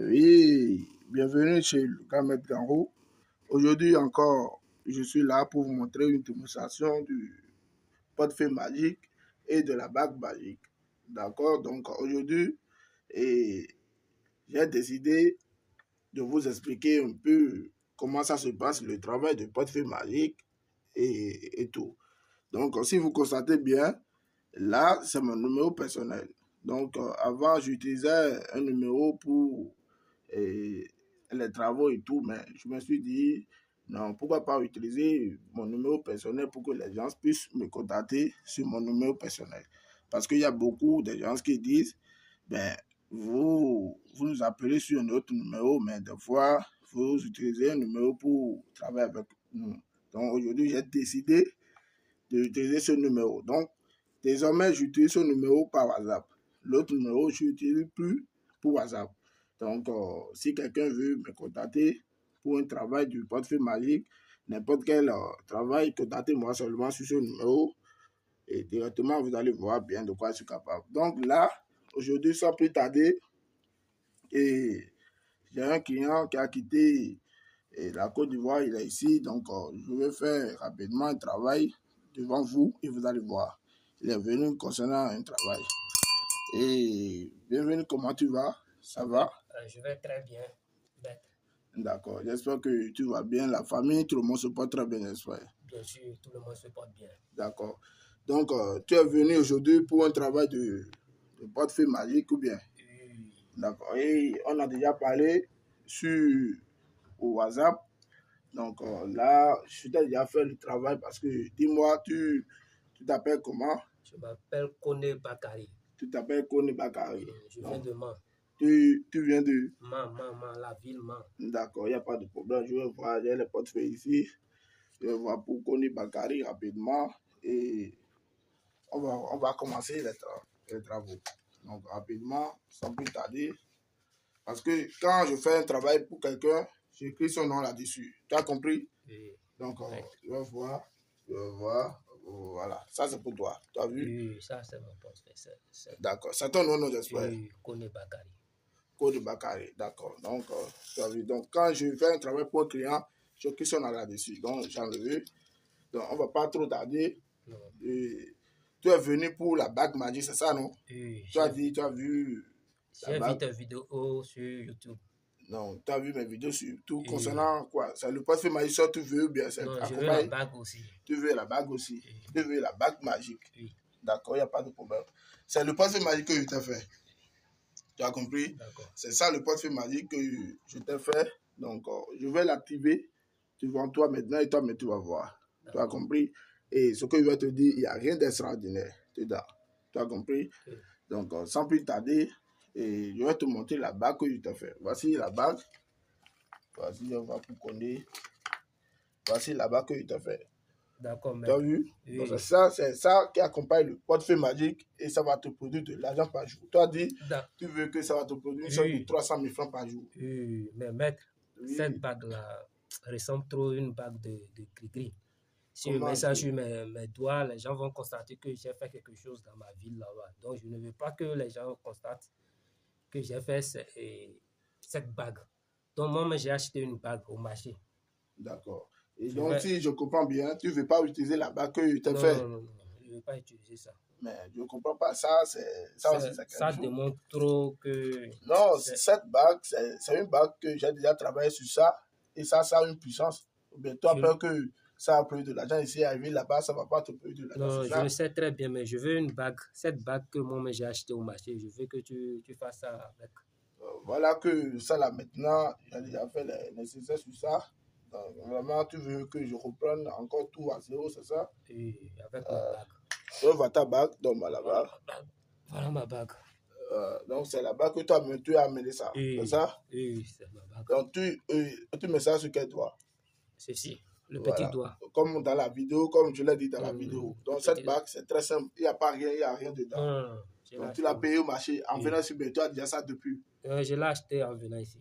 Oui, bienvenue chez le Gamet Garo. Aujourd'hui encore, je suis là pour vous montrer une démonstration du portefeuille magique et de la bague magique. D'accord? Donc aujourd'hui, j'ai décidé de vous expliquer un peu comment ça se passe, le travail du portefeuille magique et tout. Donc, si vous constatez bien, là, c'est mon numéro personnel. Donc, avant, j'utilisais un numéro pour les travaux et tout, mais je me suis dit, non, pourquoi pas utiliser mon numéro personnel pour que les gens puissent me contacter sur mon numéro personnel. Parce qu'il y a beaucoup de gens qui disent, ben, vous nous appelez sur un autre numéro, mais des fois, vous utilisez un numéro pour travailler avec nous. Donc, aujourd'hui, j'ai décidé d'utiliser ce numéro. Donc, désormais, j'utilise ce numéro par WhatsApp. L'autre numéro, je n'utilise plus pour WhatsApp. Donc, si quelqu'un veut me contacter pour un travail du portefeuille magique, n'importe quel travail, contactez-moi seulement sur ce numéro et directement, vous allez voir bien de quoi je suis capable. Donc là, aujourd'hui, sans plus tarder, et j'ai un client qui a quitté la Côte d'Ivoire, il est ici, donc je vais faire rapidement un travail devant vous et vous allez voir. Il est venu concernant un travail. Et bienvenue, comment tu vas? Ça va? Je vais très bien. D'accord, j'espère que tu vas bien, la famille, tout le monde se porte très bien, j'espère. Bien sûr, tout le monde se porte bien. D'accord. Donc, tu es venu aujourd'hui pour un travail de portefeuille magique ou bien? Oui. D'accord. Et on a déjà parlé sur WhatsApp. Donc là, je t'ai déjà fait le travail parce que, dis-moi, tu t'appelles comment? Je m'appelle Kone Bakari. Tu t'appelles Kone Bakari. Je viens de Man. Tu viens de? Man, la ville Man. D'accord, il n'y a pas de problème. Je vais voir, j'ai les portefeuilles ici. Je vais voir pour Kone Bakari rapidement. Et on va commencer les travaux. Donc rapidement, sans plus tarder. Parce que quand je fais un travail pour quelqu'un, j'écris son nom là-dessus. Tu as compris? Oui. Donc, je vais voir. Voilà, ça c'est pour toi. Tu as vu? Oui, ça c'est mon portefeuille. D'accord, c'est ton nom, j'espère. Oui, Kone Bakari. Kone Bakari, d'accord. Donc, tu as vu. Donc, quand je fais un travail pour un client, j'écris son nom là-dessus. Donc, j'ai enlevé. Donc, on ne va pas trop tarder. Tu es venu pour la bague magique, c'est ça, non? Oui. Tu as dit, tu as vu. J'ai vu tes vidéos sur YouTube. Non, tu as vu mes vidéos sur tout concernant quoi? C'est le portefeuille magique, ça tu veux bien? Non, je veux la bague aussi. Tu veux la bague aussi? Oui. Tu veux la bague magique? Oui. D'accord, il n'y a pas de problème. C'est le portefeuille magique que je t'ai fait. Tu as compris? D'accord. C'est ça le portefeuille magique que je t'ai fait. Donc, je vais l'activer devant toi maintenant et toi, mais tu vas voir. Tu as compris? Et ce que je vais te dire, il n'y a rien d'extraordinaire dedans. Tu as compris? Oui. Donc, sans plus tarder, et je vais te montrer la bague que je t'ai fait. Voici la bague. Voici, on va pour connaître. Voici la bague que je t'ai fait. D'accord, tu as vu? Oui. Donc, c'est ça qui accompagne le portefeuille magique et ça va te produire de l'argent par jour. Tu as dit, tu veux que ça va te produire une somme de 300 000 francs par jour. Oui, mais maître, cette bague-là ressemble trop à une bague de gris-gris. Si je mets ça sur mes doigts, les gens vont constater que j'ai fait quelque chose dans ma ville là-bas. Donc, je ne veux pas que les gens constatent que j'ai fait cette bague. Donc, moi, j'ai acheté une bague au marché. D'accord. Et donc, si je comprends bien, tu ne veux pas utiliser la bague que tu as fait? Non, je ne veux pas utiliser ça. Mais je ne comprends pas. Ça aussi, c'est quelque ça chose. démontre trop que... Non, cette bague, c'est une bague que j'ai déjà travaillé sur ça. Et ça a une puissance. Mais toi, peur que ça a pris de l'argent ici, arriver là-bas, ça ne va pas te payer de l'argent. Non, je le sais très bien, mais je veux une bague. Cette bague que moi, j'ai achetée au marché, je veux que tu fasses ça avec. Voilà que ça là maintenant, j'ai déjà fait les nécessaires sur ça. Donc, vraiment, tu veux que je reprenne encore tout à zéro, c'est ça? Oui, avec ma bague. Voilà ta bague, donc la bague. Voilà ma bague. Donc c'est la bague que tu as amené ça, c'est ça? Oui, c'est ma bague. Donc tu mets ça sur quel doigt? Ceci, le petit doigt. Comme dans la vidéo, comme je l'ai dit dans la vidéo. Donc cette bague, c'est très simple, il n'y a pas rien, il n'y a rien dedans. Donc tu l'as payé au marché, en venant sur tu as déjà ça depuis. Je l'ai acheté en venant ici.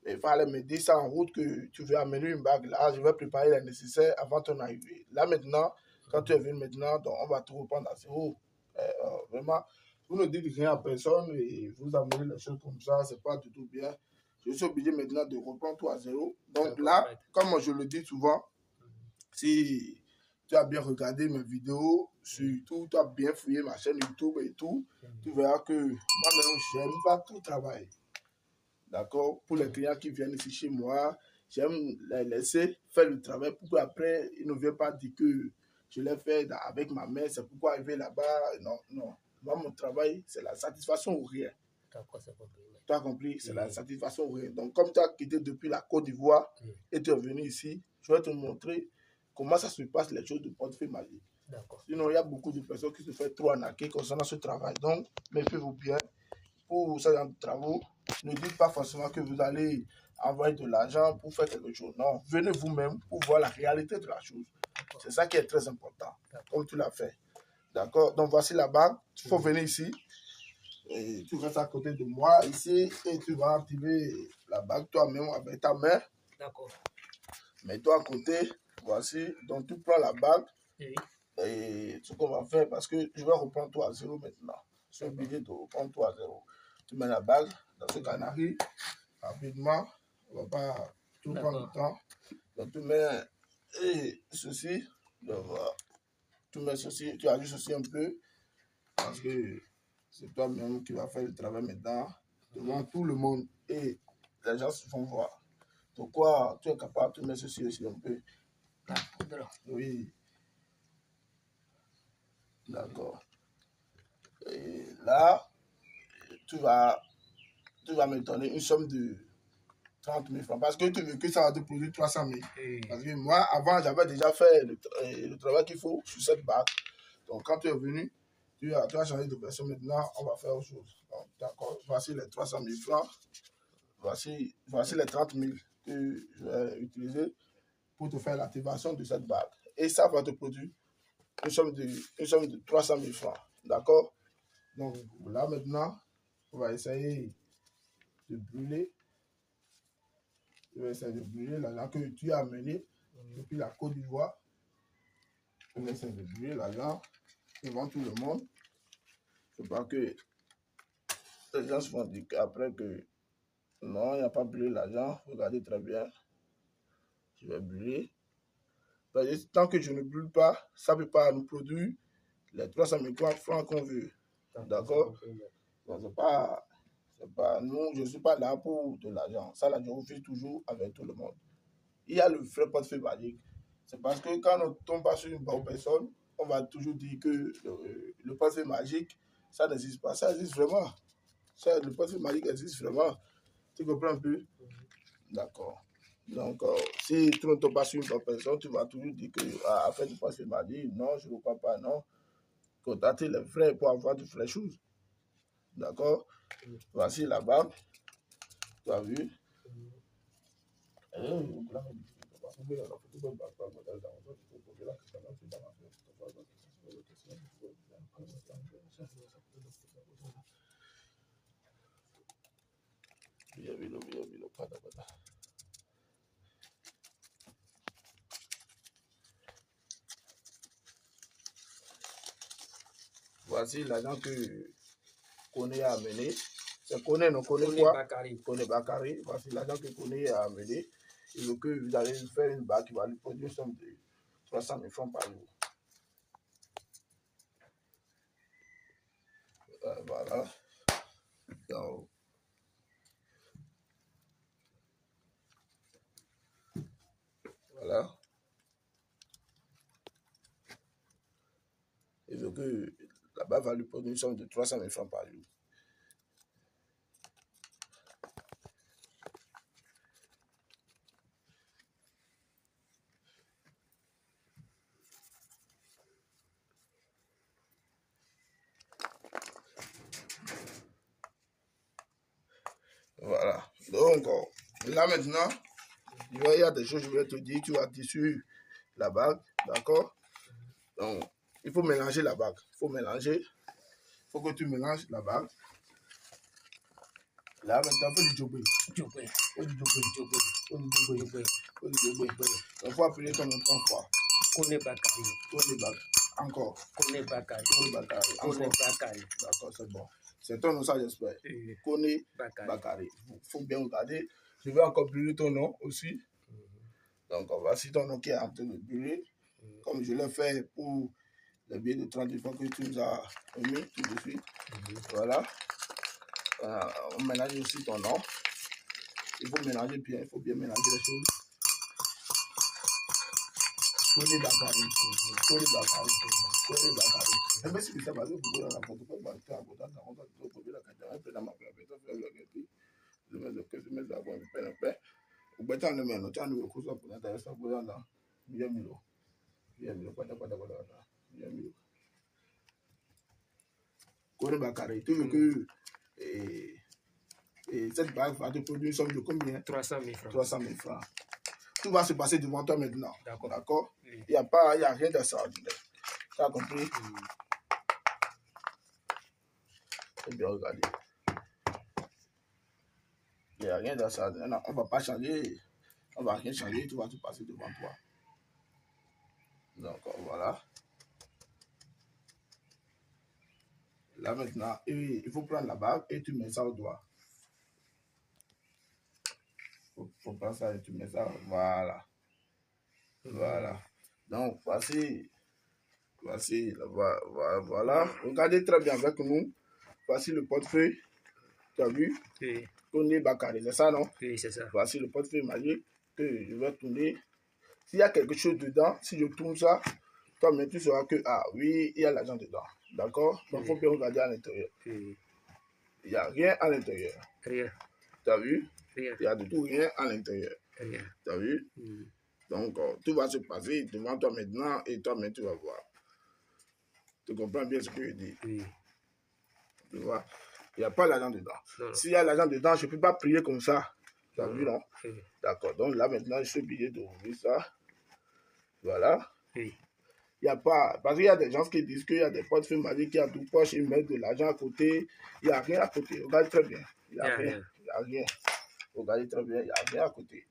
Il fallait me dire ça en route que tu veux amener une bague là, je vais préparer les nécessaires avant ton arrivée. Là maintenant, quand tu es venu maintenant, donc on va tout reprendre à zéro. Vraiment, vous ne dites rien à personne et vous amenez les choses comme ça, c'est pas du tout bien. je suis obligé maintenant de reprendre tout à zéro. Donc là, comme je le dis souvent, si tu as bien regardé mes vidéos, surtout tu as bien fouillé ma chaîne YouTube et tout, tu verras que moi-même, j'aime pas tout travailler. D'accord? Pour les clients qui viennent ici chez moi, j'aime les laisser faire le travail pour qu'après, ils ne viennent pas dire que je l'ai fait avec ma main, c'est pourquoi arriver là-bas. Non, non. Moi, mon travail, c'est la satisfaction ou rien. D'accord, c'est compris. Tu as compris? C'est la satisfaction ou rien. Donc, comme tu as quitté depuis la Côte d'Ivoire et tu es venu ici, je vais te montrer comment ça se passe, les choses de portefeuille magique. Sinon, il y a beaucoup de personnes qui se font trop arnaquer concernant ce travail. Donc, méfiez-vous bien. Pour ce genre de travaux, ne dites pas forcément que vous allez envoyer de l'argent pour faire quelque chose. Non, venez vous-même pour voir la réalité de la chose. C'est ça qui est très important, comme tu l'as fait. D'accord? Donc, voici la bague. Il faut venir ici. Et tu restes à côté de moi ici et tu vas activer la bague toi-même avec ta main. D'accord. Mets-toi à côté. Voici. Donc, tu prends la bague. Oui. Et ce qu'on va faire, parce que je vais reprendre tout à zéro maintenant. Je suis obligé de reprendre tout à zéro. Tu mets la bague dans ce canari rapidement. On ne va pas tout prendre le temps. Donc, tu mets ceci. Donc, tu mets ceci. Tu ajustes ceci un peu. Parce que c'est toi-même qui vas faire le travail maintenant devant tout le monde. Et les gens se font voir. Donc, quoi, tu es capable de mettre ceci aussi un peu. Oui. D'accord. Et là, tu vas me donner une somme de 30 000 francs. Parce que tu veux que ça va te produire 300 000. Parce que moi, avant, j'avais déjà fait le travail qu'il faut sur cette bague. Donc, quand tu es venu, tu as changé de version. Maintenant, on va faire autre chose. D'accord. Voici les 300 000 francs. Voici les 30 000 que je vais utiliser pour te faire l'activation de cette bague. Et ça va te produire une somme de 300 000 francs. D'accord? Donc, là, maintenant, on va essayer de brûler. Je vais essayer de brûler l'argent que tu as amené depuis la Côte d'Ivoire. Je vais essayer de brûler l'argent devant tout le monde. Il ne faut pas que les gens se font dire après que non, il n'y a pas brûlé l'argent. Regardez très bien. Je vais brûler. Tant que je ne brûle pas, ça ne peut pas nous produire les 300 000 francs qu'on veut. D'accord? Donc, c'est pas, nous, je ne suis pas là pour de l'argent. Ça, là, je refuse toujours avec tout le monde. Il y a le vrai portefeuille magique. C'est parce que quand on ne tombe pas sur une bonne personne, on va toujours dire que le portefeuille magique, ça n'existe pas. Ça existe vraiment. Le portefeuille magique existe vraiment. Tu comprends un peu? D'accord. Donc, si tu ne tombes pas sur une bonne personne, tu vas toujours dire que afin du portefeuille magique, non, je ne crois pas, non. Contactez les vrais pour avoir de vraies choses. D'accord? Voici la bague. Tu as vu? Voici l'argent que Koné a amené. C'est Koné, non? Koné quoi? Koné Bakari. Voici l'argent que Koné a amené. Il veut que vous allez lui faire une bague qui va lui produire une somme de 300 000 francs par jour. Voilà. Donc, voilà. Il veut que la bague va lui produire une somme de 300 000 francs par jour. Voilà. Donc, là maintenant, il y a des choses que je vais te dire. Tu vas tissu la bague, d'accord? Donc, il faut mélanger la bague. Il faut mélanger. Il faut que tu mélanges la bague. Là, maintenant, il faut du jobé. Il faut appeler ton nom 3 fois. Koné Bakari. Encore. Koné Bakari. D'accord, c'est bon. C'est ton nom, ça, j'espère. Koné Bakari. Il faut bien regarder. Je vais encore brûler ton nom aussi. Donc, voici ton nom qui est en train de brûler. Comme je l'ai fait pour le billet de 30 fois que tu nous as mis tout de suite. Voilà. On mélange aussi ton nom. Il faut mélanger bien, il faut bien mélanger les choses. Koné Bakari. Koné Bakari. Koné Bakari. Même si ça va, vous pouvez la photo, vous pouvez la photo, vous pouvez la caméra, vous pouvez la marquer, vous pouvez la gâter. Je mets le cœur, je mets la voix, je mets le pain. Vous mettez en main, tu as le coup, ça pour l'intérêt, ça pour l'intérêt. Bien mis. Bien mis. Bien mis. Koné Bakari. Tu veux que cette bague va te produire une somme de combien? 300 000 francs. 300 000 francs. Tout va se passer devant toi maintenant. D'accord. Il n'y a rien d'extraordinaire. Tu as compris? C'est bien regardé. Il n'y a rien d'extraordinaire. Non, on ne va pas changer. On ne va rien changer. Tout va se passer devant toi. Donc, voilà. Là maintenant, il faut prendre la bague et tu mets ça au doigt. Il faut prendre ça et tu mets ça. Voilà. Voilà. Donc, voici. Voilà. Regardez très bien avec nous. Voici le portefeuille. Tu as vu? Oui. Koné Bakari, c'est ça, non? Oui, c'est ça. Voici le portefeuille magique que je vais tourner. S'il y a quelque chose dedans, si je tourne ça, toi-même, tu sauras que, ah oui, il y a l'argent dedans. D'accord? Donc, il faut bien regarder à l'intérieur. Oui. Il n'y a rien à l'intérieur. Rien. Tu as vu? Rien. Il y a de tout rien à l'intérieur. Rien. Tu as vu? Donc, tout va se passer devant toi maintenant et toi-même, tu vas voir. Tu comprends bien ce que je dis? Oui. Tu vois? Il n'y a pas l'argent dedans. Non. S'il y a l'argent dedans, je ne peux pas prier comme ça. Tu as vu, non? Oui. D'accord. Donc là, maintenant, je suis obligé d'ouvrir ça. Voilà. Oui. Il n'y a pas... Parce qu'il y a des gens qui disent qu'il y a des portefeuilles magiques qui ont tout poche, ils mettent de l'argent à côté. Il n'y a rien à côté. Regardez très bien. Il n'y a rien. Il n'y a rien. Regardez très bien. Il n'y a rien à côté.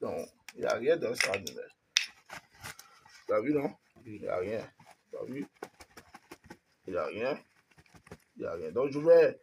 Donc, il n'y a rien d'extraordinaire. Tu as vu, non? Il n'y a rien. Tu as vu? Il n'y a rien. Il n'y a rien. Donc, je vais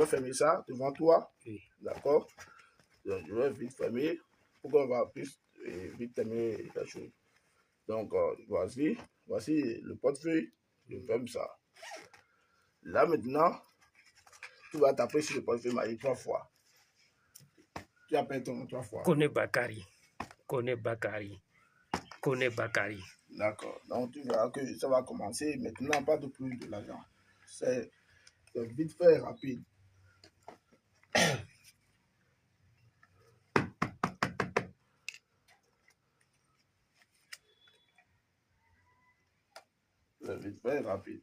fermer ça devant toi. Oui. D'accord? Donc, je vais vite fermer pour qu'on va plus vite terminer la chose. Donc, voici le portefeuille. Je ferme ça. Là, maintenant, tu vas taper sur le portefeuille magique 3 fois. Tu appelles ton nom 3 fois. Koné Bakari. Koné Bakari. Koné Bakari. D'accord. Donc, tu verras que ça va commencer. Maintenant, pas de plus de l'argent. C'est vite fait, rapide. C'est vite fait, rapide.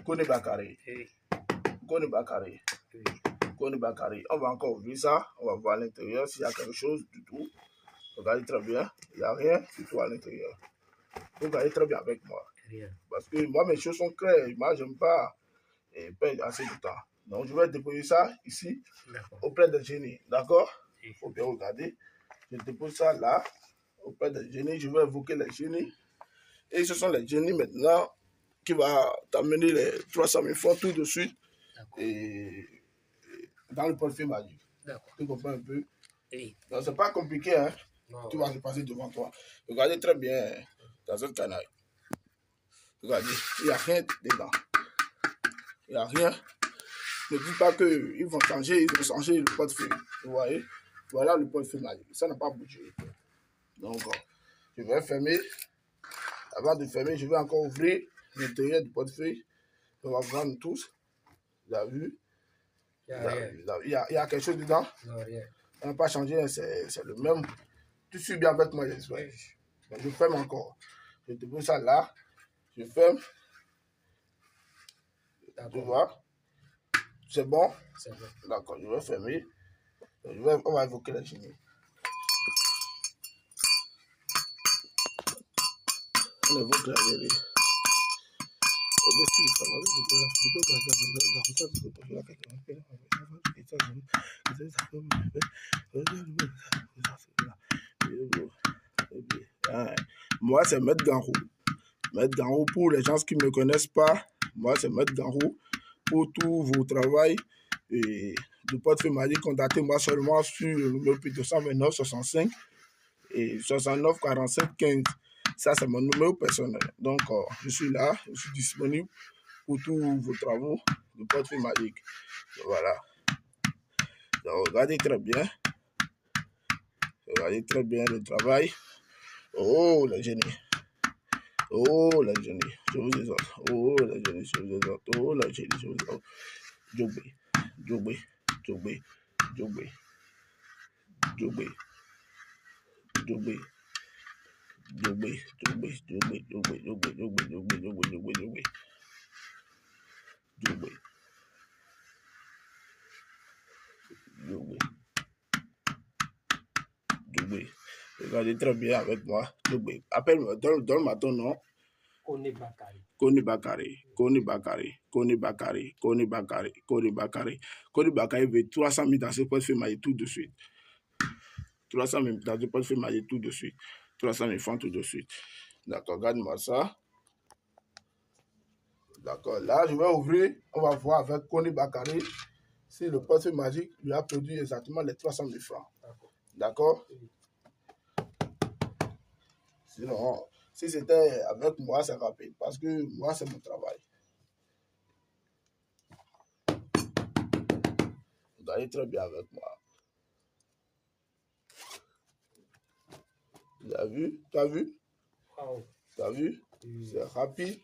Koné Bakari. Oui. Koné Bakari. Oui. Koné Bakari. On va encore ouvrir ça. On va voir à l'intérieur s'il y a quelque chose du tout. Regardez très bien. Il n'y a rien du tout à l'intérieur. Regardez très bien avec moi. Rien. Parce que moi, mes choses sont claires. Moi, je n'aime pas perdre assez de temps. Donc, je vais déposer ça ici, auprès des génies. D'accord? Il faut bien regarder. Je dépose ça là, auprès des génies. Je vais évoquer les génies. Et ce sont les génies maintenant qui vont t'amener les 300 000 francs tout de suite. Et dans le portefeuille magique. Tu comprends un peu? Oui. Donc, c'est pas compliqué, hein? Non. Tout va se passer devant toi. Regardez très bien dans cette canaille. Regardez, il n'y a rien dedans. Il n'y a rien. Ne dites pas qu'ils vont changer le portefeuille. Vous voyez? Voilà le portefeuille magique. Ça n'a pas bougé. Donc, je vais fermer. Avant de fermer, je vais encore ouvrir l'intérieur du portefeuille. On va voir tous. Vous avez vu? Il y a quelque chose dedans? Non, rien. On n'a pas changé, c'est le même. Tu suis bien avec moi, j'espère. Donc, je ferme encore. Je dépose ça là. Je ferme. Tu vois? C'est bon? C'est bon. D'accord, je vais fermer. On va évoquer la génie. On évoque la génie. Moi, c'est Maître Garou. Maître Ganro, pour les gens qui ne me connaissent pas, moi c'est Maître Ganro. Pour tous vos travaux de portefeuille magique, contactez-moi seulement sur le numéro 229 65 et 69 47 15. Ça, c'est mon numéro personnel. Donc, je suis là, je suis disponible pour tous vos travaux de portefeuille magique. Voilà. Donc, regardez très bien. Regardez très bien le travail. Oh, les génies. Oh, les génies. Je vous exhorte. Oh, les génies, je vous exhorte. Oh, les génies, je vous exhorte. Djobé, Djobé, Djobé, Djobé, Djobé, Djobé, Djobé, Djobé, Djobé, Djobé, Djobé, Djobé, Djobé, Djobé, Djobé, Djobé, Djobé, Djobé, Djobé. Regardez très bien avec moi. Djobé. Appelle-moi, donne-moi ton nom. Kone Bakari. Kone Bakari, Kone Bakari, Kone Bakari, Kone Bakari, Kone Bakari. Kone Bakari veut 300 000 dans ce portefeuille maillé tout de suite. 300 000 dans ce portefeuille maillé tout de suite. 300 000 francs tout de suite. D'accord, regarde-moi ça. D'accord, là, je vais ouvrir. On va voir avec Kone Bakari si le portefeuille magique lui a produit exactement les 300 000 francs. D'accord? Sinon, si c'était avec moi, c'est rapide. Parce que moi, c'est mon travail. Vous allez très bien avec moi. Tu as vu? Tu as vu? Wow. Tu as vu? C'est rapide.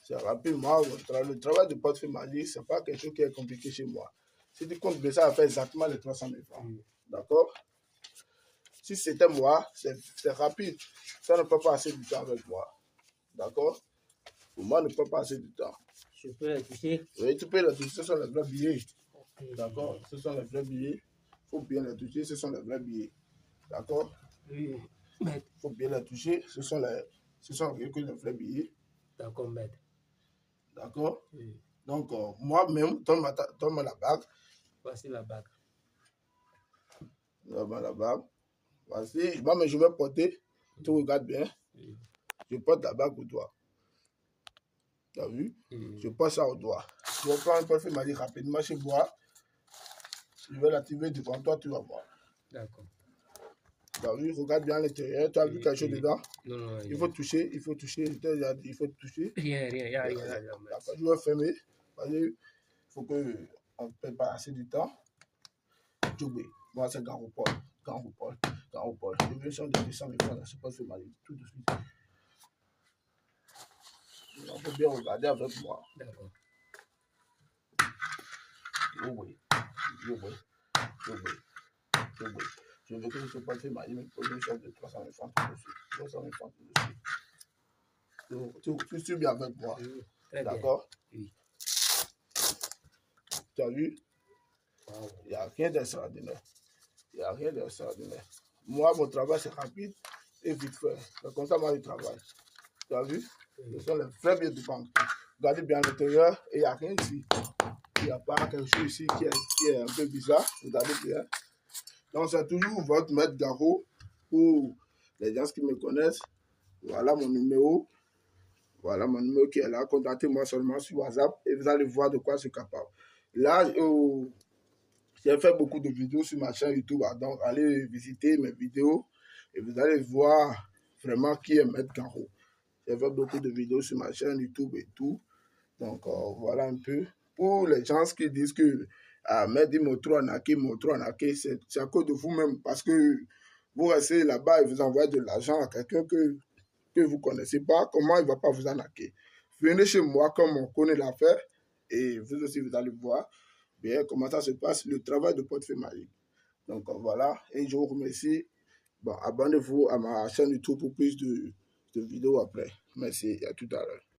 C'est rapide. Moi, le travail de portefeuille magique, ce n'est pas quelque chose qui est compliqué chez moi. Si tu comptes bien, ça va faire exactement les 300 000 francs. D'accord? Si c'était moi, c'est rapide. Ça ne peut pas passer du temps avec moi. D'accord? Pour moi, ne peut pas passer du temps. Je peux les toucher? Oui, tu peux les toucher. Ce sont les vrais billets. Okay. D'accord? Ce sont les vrais billets. Il faut bien les toucher. Ce sont les vrais billets. D'accord? Oui. Il faut bien les toucher. Ce sont les vrais billets. D'accord, maître. D'accord? Oui. Donc, moi-même, donne-moi la bague. Voici la bague. Donne-moi la bague. Voici. Moi, mais je vais porter. Tu regardes bien. Oui. Je porte la bague au doigt. Tu as vu? Je porte ça au doigt. Je vais prendre un portefeuille magique rapidement chez moi. Je vais l'activer devant toi, tu vas voir. D'accord. Tu as vu? Regarde bien l'intérieur. Tu as vu quelque chose dedans? Non, il faut toucher. Il faut toucher. Il faut toucher. Rien, il n'y a rien. D'accord. Je vais fermer. Il faut qu'on ne perde pas assez de temps. Djobé. Moi, c'est Ganro Paul. Je vais changer de 200 000 francs dans ce portefeuille magique tout de suite. Il faut bien regarder avec moi. D'accord. Djobé. Je veux que ce portefeuille magique me produise une somme de 300 000 francs tout de suite. 300 000 francs tout de suite. Tu suis bien avec moi. D'accord? Oui. Tu as vu? Wow. Il n'y a rien d'extraordinaire. Moi, mon travail, c'est rapide et vite fait. C'est comme ça, moi, je travaille. Tu as vu? Ce sont les vrais billets de banque. Regardez bien l'intérieur et il n'y a rien ici. Il n'y a pas quelque chose ici qui est un peu bizarre. Regardez bien. Donc, c'est toujours votre maître Ganro pour les gens qui me connaissent. Voilà mon numéro. Voilà mon numéro qui est là. Contactez-moi seulement sur WhatsApp et vous allez voir de quoi je suis capable. Là, j'ai fait beaucoup de vidéos sur ma chaîne YouTube. Donc, allez visiter mes vidéos et vous allez voir vraiment qui est Maître Ganro. J'ai fait beaucoup de vidéos sur ma chaîne YouTube et tout. Donc, voilà un peu. Pour les gens qui disent que Maître dit mon trop arnaqué, c'est à cause de vous-même parce que vous restez là-bas et vous envoyez de l'argent à quelqu'un que vous ne connaissez pas. Comment il ne va pas vous arnaquer? Venez chez moi comme on connaît l'affaire et vous aussi, vous allez voir bien comment ça se passe, le travail de portefeuille magique. Donc, voilà. Et je vous remercie. Bon, abonnez-vous à ma chaîne YouTube pour plus de vidéos après. Merci et à tout à l'heure.